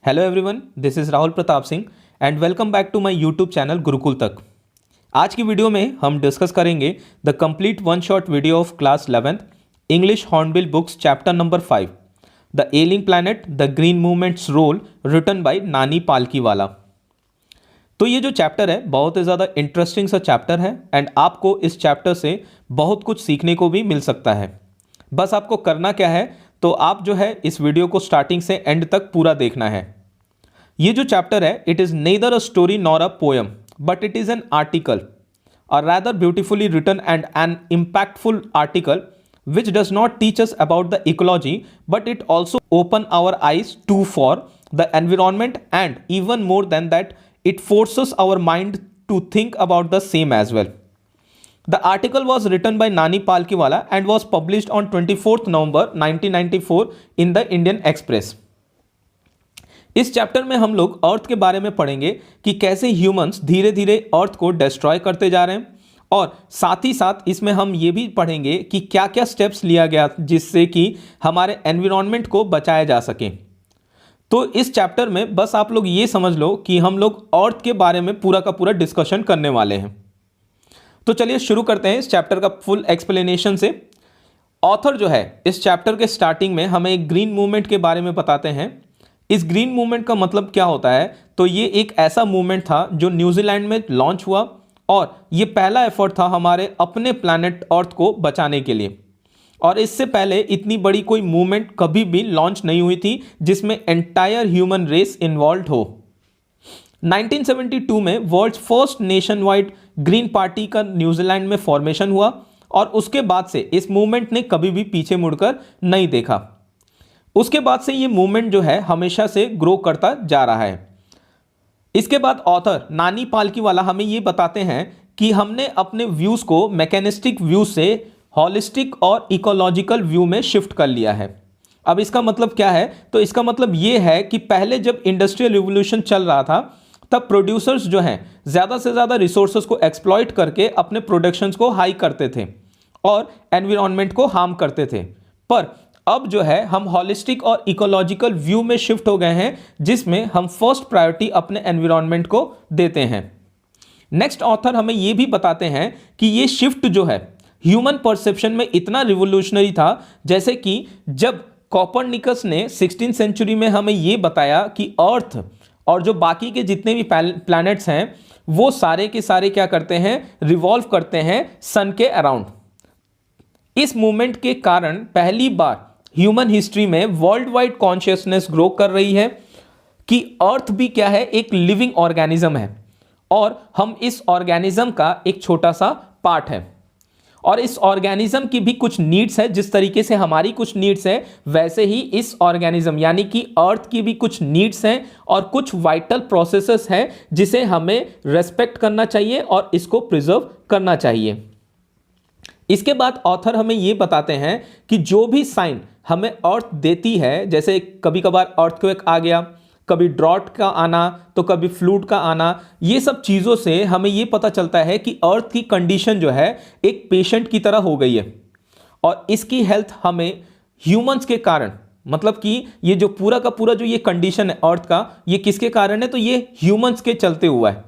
Hello everyone, this is Rahul Pratap Singh and welcome back to my YouTube channel Gurukul तक। आज की video में हम डिस्कस करेंगे the complete one shot video of class 11th English Hornbill books chapter number 5 the ailing planet the green movements role written by Nani Palkhivala. तो ये जो chapter है बहुत ही ज़्यादा इंटरेस्टिंग सा चैप्टर है एंड आपको इस चैप्टर से बहुत कुछ सीखने को भी मिल सकता है। बस आपको करना क्या है, तो आप जो है इस वीडियो को स्टार्टिंग से एंड तक पूरा देखना है। ये जो चैप्टर है it is neither a story nor a poem but it is an article, a rather beautifully written and an impactful article which does not teach us about the ecology but it also open our eyes to for the environment and even more than that it forces our mind to think about the same as well. The article was written by Nani Palkiwala and was published on 24th November 1994 in the Indian Express. इस chapter में हम लोग अर्थ के बारे में पढ़ेंगे कि कैसे ह्यूमंस धीरे धीरे अर्थ को डिस्ट्रॉय करते जा रहे हैं और साथ ही साथ इसमें हम ये भी पढ़ेंगे कि क्या क्या स्टेप्स लिया गया जिससे कि हमारे एनवायरनमेंट को बचाया जा सके। तो इस चैप्टर में बस आप लोग ये समझ लो कि हम लोग अर्थ के बारे में पूरा का पूरा डिस्कशन करने वाले हैं। तो चलिए शुरू करते हैं इस चैप्टर का फुल एक्सप्लेनेशन से। ऑथर जो है इस चैप्टर के स्टार्टिंग में हमें एक ग्रीन मूवमेंट के बारे में बताते हैं। इस ग्रीन मूवमेंट का मतलब क्या होता है, तो ये एक ऐसा मूवमेंट था जो न्यूजीलैंड में लॉन्च हुआ और ये पहला एफर्ट था हमारे अपने प्लैनेट अर्थ को बचाने के लिए। और इससे पहले इतनी बड़ी कोई मूवमेंट कभी भी लॉन्च नहीं हुई थी जिसमें एंटायर ह्यूमन रेस इन्वॉल्व हो। 1972 में world's first nationwide green party का न्यूजीलैंड में फॉर्मेशन हुआ और उसके बाद से इस मूवमेंट ने कभी भी पीछे मुड़कर नहीं देखा। उसके बाद से ये मूवमेंट जो है हमेशा से ग्रो करता जा रहा है। इसके बाद ऑथर नानी पालकीवाला हमें ये बताते हैं कि हमने अपने व्यूज़ को मैकेनिस्टिक व्यू से हॉलिस्टिक और इकोलॉजिकल व्यू में शिफ्ट कर लिया है। अब इसका मतलब क्या है, तो इसका मतलब ये है कि पहले जब इंडस्ट्रियल रिवोल्यूशन चल रहा था तब प्रोड्यूसर्स जो हैं ज़्यादा से ज़्यादा रिसोर्सेज को एक्सप्लॉइट करके अपने प्रोडक्शंस को हाई करते थे और एनवायरनमेंट को हार्म करते थे। पर अब जो है हम हॉलिस्टिक और इकोलॉजिकल व्यू में शिफ्ट हो गए हैं जिसमें हम फर्स्ट प्रायोरिटी अपने एनवायरनमेंट को देते हैं। नेक्स्ट ऑथर हमें यह भी बताते हैं कि ये शिफ्ट जो है ह्यूमन परसेप्शन में इतना रिवोल्यूशनरी था, जैसे कि जब कोपरनिकस ने 16th सेंचुरी में हमें ये बताया कि अर्थ और जो बाकी के जितने भी प्लैनेट्स हैं वो सारे के सारे क्या करते हैं, रिवॉल्व करते हैं सन के अराउंड। इस मूवमेंट के कारण पहली बार ह्यूमन हिस्ट्री में वर्ल्ड वाइड कॉन्शियसनेस ग्रो कर रही है कि अर्थ भी क्या है, एक लिविंग ऑर्गेनिज्म है और हम इस ऑर्गेनिज्म का एक छोटा सा पार्ट है और इस ऑर्गेनिज्म की भी कुछ नीड्स है। जिस तरीके से हमारी कुछ नीड्स है वैसे ही इस ऑर्गेनिज्म यानी कि अर्थ की भी कुछ नीड्स हैं और कुछ वाइटल प्रोसेसेस हैं जिसे हमें रेस्पेक्ट करना चाहिए और इसको प्रिजर्व करना चाहिए। इसके बाद ऑथर हमें यह बताते हैं कि जो भी साइन हमें अर्थ देती है, जैसे कभी कभार अर्थक्वेक आ गया, कभी ड्रॉट का आना, तो कभी फ्लूड का आना, ये सब चीज़ों से हमें ये पता चलता है कि अर्थ की कंडीशन जो है एक पेशेंट की तरह हो गई है और इसकी हेल्थ हमें ह्यूमंस के कारण, मतलब कि ये जो पूरा का पूरा जो ये कंडीशन है अर्थ का, ये किसके कारण है, तो ये ह्यूमंस के चलते हुआ है।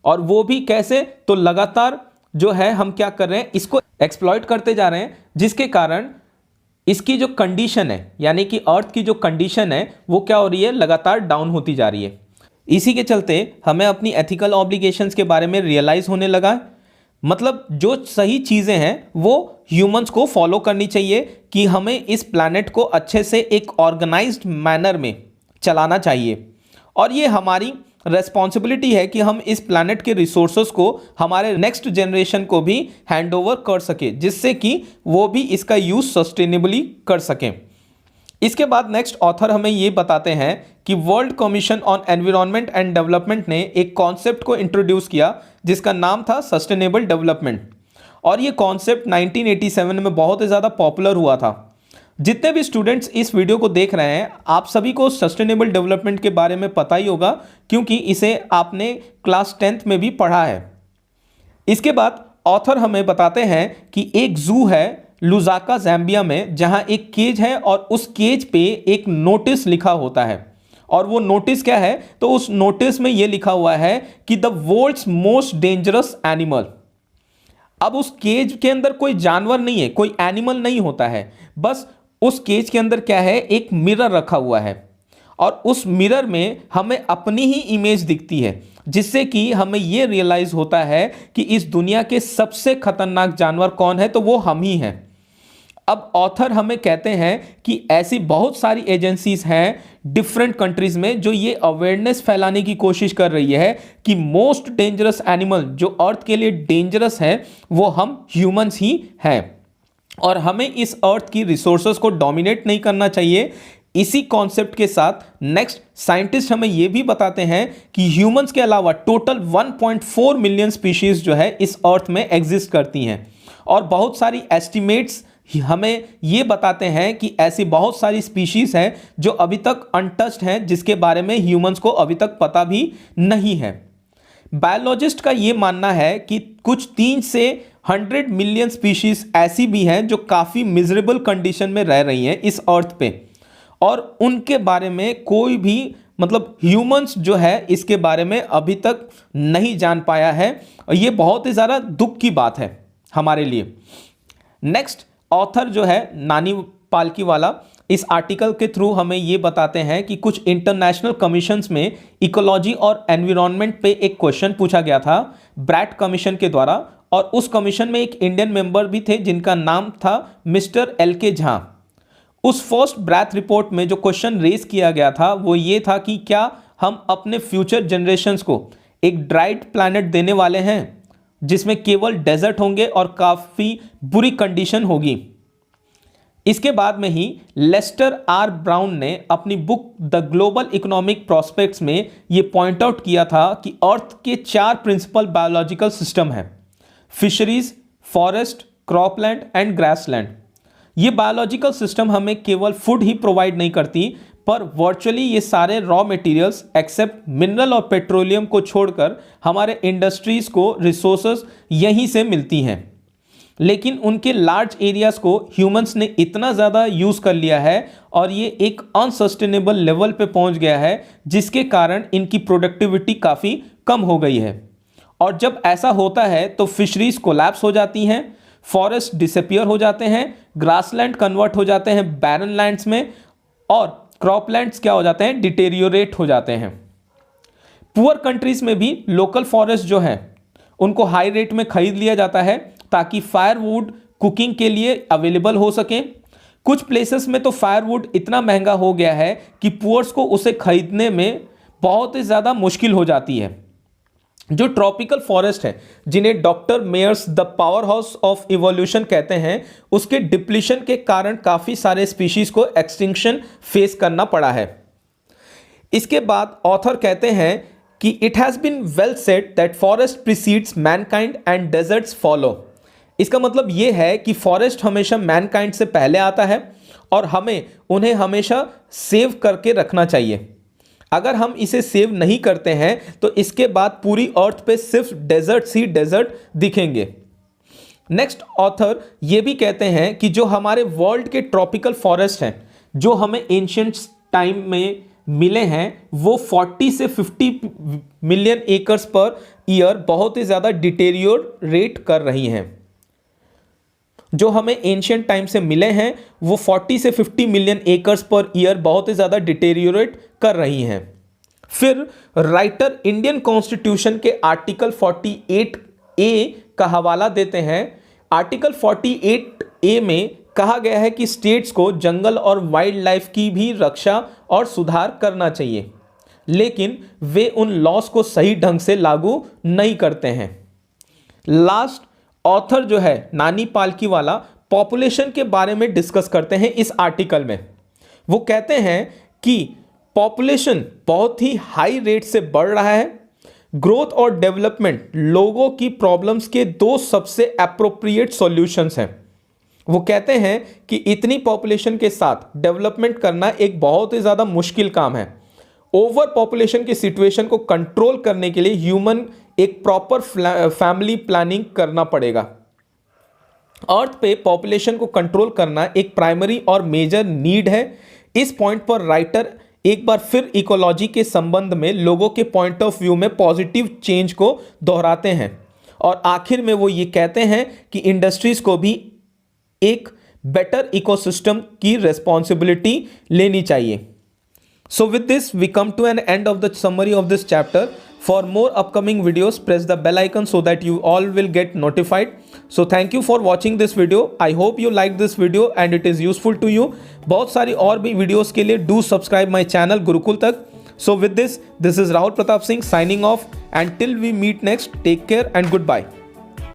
और वो भी कैसे, तो लगातार जो है हम क्या कर रहे हैं, इसको एक्सप्लॉइट करते जा रहे हैं जिसके कारण इसकी जो कंडीशन है यानी कि अर्थ की जो कंडीशन है वो क्या हो रही है, लगातार डाउन होती जा रही है। इसी के चलते हमें अपनी एथिकल ऑब्लिगेशंस के बारे में रियलाइज होने लगा, मतलब जो सही चीज़ें हैं वो ह्यूमंस को फॉलो करनी चाहिए कि हमें इस प्लैनेट को अच्छे से एक ऑर्गेनाइज्ड मैनर में चलाना चाहिए और ये हमारी रेस्पॉन्सिबिलिटी है कि हम इस प्लैनेट के रिसोर्सेज को हमारे नेक्स्ट जनरेशन को भी हैंड ओवर कर सके जिससे कि वो भी इसका यूज़ सस्टेनेबली कर सकें। इसके बाद नेक्स्ट ऑथर हमें ये बताते हैं कि world commission on environment and development ने एक कॉन्सेप्ट को इंट्रोड्यूस किया जिसका नाम था सस्टेनेबल डेवलपमेंट और ये कॉन्सेप्ट 1987 में बहुत ही ज़्यादा पॉपुलर हुआ था। जितने भी स्टूडेंट्स इस वीडियो को देख रहे हैं आप सभी को सस्टेनेबल डेवलपमेंट के बारे में पता ही होगा क्योंकि इसे आपने क्लास 10th में भी पढ़ा है। इसके बाद ऑथर हमें बताते हैं कि एक जू है लुजाका ज़ैम्बिया में जहां एक केज है और उस केज पे एक नोटिस लिखा होता है और वो नोटिस क्या है, तो उस नोटिस में ये लिखा हुआ है कि the world's most dangerous animal. अब उस केज के अंदर कोई जानवर नहीं है, कोई एनिमल नहीं होता है, बस उस केज के अंदर क्या है, एक मिरर रखा हुआ है और उस मिरर में हमें अपनी ही इमेज दिखती है, जिससे कि हमें यह रियलाइज होता है कि इस दुनिया के सबसे खतरनाक जानवर कौन है, तो वो हम ही हैं। अब ऑथर हमें कहते हैं कि ऐसी बहुत सारी एजेंसीज हैं डिफरेंट कंट्रीज में जो ये अवेयरनेस फैलाने की कोशिश कर रही है कि मोस्ट डेंजरस एनिमल जो अर्थ के लिए डेंजरस है वो हम ह्यूमंस ही हैं और हमें इस अर्थ की रिसोर्सेज को डोमिनेट नहीं करना चाहिए। इसी कॉन्सेप्ट के साथ नेक्स्ट साइंटिस्ट हमें यह भी बताते हैं कि ह्यूमंस के अलावा टोटल 1.4 मिलियन स्पीशीज जो है इस अर्थ में एग्जिस्ट करती हैं और बहुत सारी एस्टिमेट्स हमें ये बताते हैं कि ऐसी बहुत सारी स्पीशीज हैं जो अभी तक अनटच्ड हैं, जिसके बारे में ह्यूमंस को अभी तक पता भी नहीं है। बायोलॉजिस्ट का ये मानना है कि कुछ 3 से 100 मिलियन स्पीशीज ऐसी भी हैं जो काफ़ी मिजरेबल कंडीशन में रह रही हैं इस अर्थ पे और उनके बारे में कोई भी मतलब ह्यूमंस जो है इसके बारे में अभी तक नहीं जान पाया है और ये बहुत ही ज़्यादा दुख की बात है हमारे लिए। नेक्स्ट ऑथर जो है नानी पालकीवाला इस आर्टिकल के थ्रू हमें ये बताते हैं कि कुछ इंटरनेशनल कमीशंस में इकोलॉजी और एनवायरनमेंट पे एक क्वेश्चन पूछा गया था ब्रैट कमीशन के द्वारा और उस कमीशन में एक इंडियन मेंबर भी थे जिनका नाम था मिस्टर LK झा। उस फर्स्ट ब्रैथ रिपोर्ट में जो क्वेश्चन रेज किया गया था वो ये था कि क्या हम अपने फ्यूचर जनरेशन्स को एक ड्राइड प्लैनेट देने वाले हैं जिसमें केवल डेजर्ट होंगे और काफ़ी बुरी कंडीशन होगी। इसके बाद में ही लेस्टर R. ब्राउन ने अपनी book the global economic prospects में ये पॉइंट आउट किया था कि अर्थ के 4 प्रिंसिपल बायोलॉजिकल सिस्टम हैं, fisheries, forest, cropland and grassland. ये बायोलॉजिकल सिस्टम हमें केवल फूड ही प्रोवाइड नहीं करती पर वर्चुअली ये सारे रॉ मटेरियल्स एक्सेप्ट मिनरल और पेट्रोलियम को छोड़कर हमारे इंडस्ट्रीज को रिसोर्सेज यहीं से मिलती हैं, लेकिन उनके लार्ज एरियाज को ह्यूमंस ने इतना ज़्यादा यूज़ कर लिया है और ये एक अनसस्टेनेबल लेवल पे पहुंच गया है जिसके कारण इनकी प्रोडक्टिविटी काफ़ी कम हो गई है। और जब ऐसा होता है तो फिशरीज कोलैप्स हो जाती हैं, फॉरेस्ट डिसअपियर हो जाते हैं, ग्रासलैंड कन्वर्ट हो जाते हैं बैरन लैंड्स में और क्रॉपलैंड्स क्या हो जाते हैं, डिटेरियोरेट हो जाते हैं। पुअर कंट्रीज में भी लोकल फॉरेस्ट जो है उनको हाई रेट में खरीद लिया जाता है ताकि फायरवुड कुकिंग के लिए अवेलेबल हो सके। कुछ प्लेसेस में तो फायरवुड इतना महंगा हो गया है कि पुअर्स को उसे खरीदने में बहुत ही ज़्यादा मुश्किल हो जाती है। जो ट्रॉपिकल फॉरेस्ट है जिन्हें doctor Myers the powerhouse of evolution कहते हैं, उसके डिप्लीशन के कारण काफ़ी सारे स्पीशीज को एक्सटिंक्शन फेस करना पड़ा है। इसके बाद ऑथर कहते हैं कि it has been well said that forest precedes mankind and deserts follow. इसका मतलब ये है कि फॉरेस्ट हमेशा मैनकाइंड से पहले आता है और हमें उन्हें हमेशा सेव करके रखना चाहिए। अगर हम इसे सेव नहीं करते हैं तो इसके बाद पूरी अर्थ पे सिर्फ डेजर्ट्स ही डेजर्ट दिखेंगे। नेक्स्ट ऑथर ये भी कहते हैं कि जो हमारे वर्ल्ड के ट्रॉपिकल फॉरेस्ट हैं जो हमें एंशिएंट टाइम में मिले हैं वो 40 से 50 मिलियन एकर्स पर ईयर बहुत ही ज़्यादा डिटेरियोरेट कर रही हैं। जो हमें एंशिएंट टाइम से मिले हैं वो 40 से 50 मिलियन एकर्स पर ईयर बहुत ही ज़्यादा डिटेरियोरेट कर रही हैं। फिर राइटर इंडियन कॉन्स्टिट्यूशन के आर्टिकल 48A का हवाला देते हैं। आर्टिकल 48A में कहा गया है कि स्टेट्स को जंगल और वाइल्ड लाइफ की भी रक्षा और सुधार करना चाहिए, लेकिन वे उन लॉस को सही ढंग से लागू नहीं करते हैं। लास्ट ऑथर जो है नानी पालकीवाला पॉपुलेशन के बारे में डिस्कस करते हैं इस आर्टिकल में। वो कहते हैं कि पॉपुलेशन बहुत ही हाई रेट से बढ़ रहा है। ग्रोथ और डेवलपमेंट लोगों की प्रॉब्लम्स के 2 सबसे एप्रोप्रिएट सॉल्यूशंस हैं। वो कहते हैं कि इतनी पॉपुलेशन के साथ डेवलपमेंट करना एक बहुत ही ज़्यादा मुश्किल काम है। ओवर पॉपुलेशन की सिचुएशन को कंट्रोल करने के लिए ह्यूमन एक प्रॉपर फैमिली प्लानिंग करना पड़ेगा। अर्थ पे पॉपुलेशन को कंट्रोल करना एक प्राइमरी और मेजर नीड है। इस पॉइंट पर राइटर एक बार फिर इकोलॉजी के संबंध में लोगों के पॉइंट ऑफ व्यू में पॉजिटिव चेंज को दोहराते हैं और आखिर में वो ये कहते हैं कि इंडस्ट्रीज को भी एक बेटर इकोसिस्टम की रेस्पॉन्सिबिलिटी लेनी चाहिए। So with this we come to an end of the summary of this chapter. For more upcoming videos, press the bell icon so that you all will get notified. So thank you for watching this video. I hope you like this video and it is useful to you. बहुत सारी और भी videos के लिए do subscribe my channel Gurukul तक. So with this is Rahul Pratap Singh signing off and till we meet next, take care and goodbye.